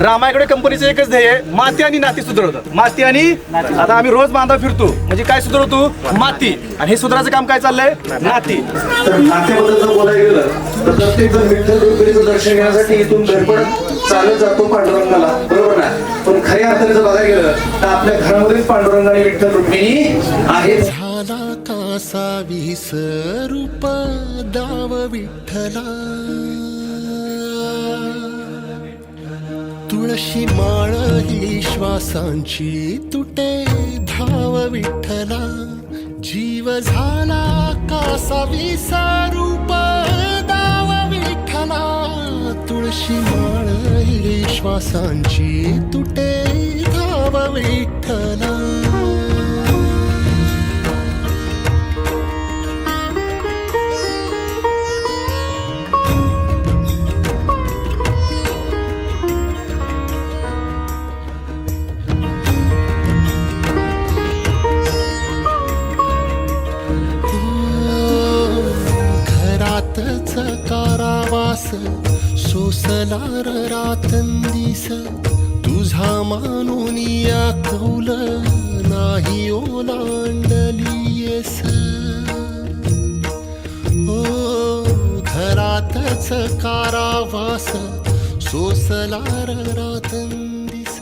रामायगडे कंपनीचं एकच ध्येय आहे, माती आणि नाती सुधारवतात. माती आणि आता आम्ही रोज बांधा फिरतो म्हणजे काय सुधारवतो? माती. आणि हे सुधारायचं काम काय चाललंय? नाती. तर नात्याबद्दल जर बोलायला गेलं तर प्रत्येक जण विठ्ठल रुक्मिणीचं दर्शन घेण्यासाठी इथून धडपडत चालत जातो पांडुरंगाला, बरोबर ना? पण खऱ्या अर्थाने जर बघायला गेलं तर आपल्या घरामध्येच पांडुरंग आणि विठ्ठल रुक्मिणी आहेत. झाला कासा विसरूप दाव विठ्ठला, तुळशी माळ ही श्वासांची तुटे धाव विठ्ठला, जीव झाला कासा विसरूप दाव विठ्ठला, तुळशी माळ ही श्वासांची तुटे धाव विठ्ठला. घरातच कारावास सोसलार रातंदिस, तुझा मानून या कौल नाही ओलांडलीयस. ओ घरातच कारावास सोसलार रातंदिस,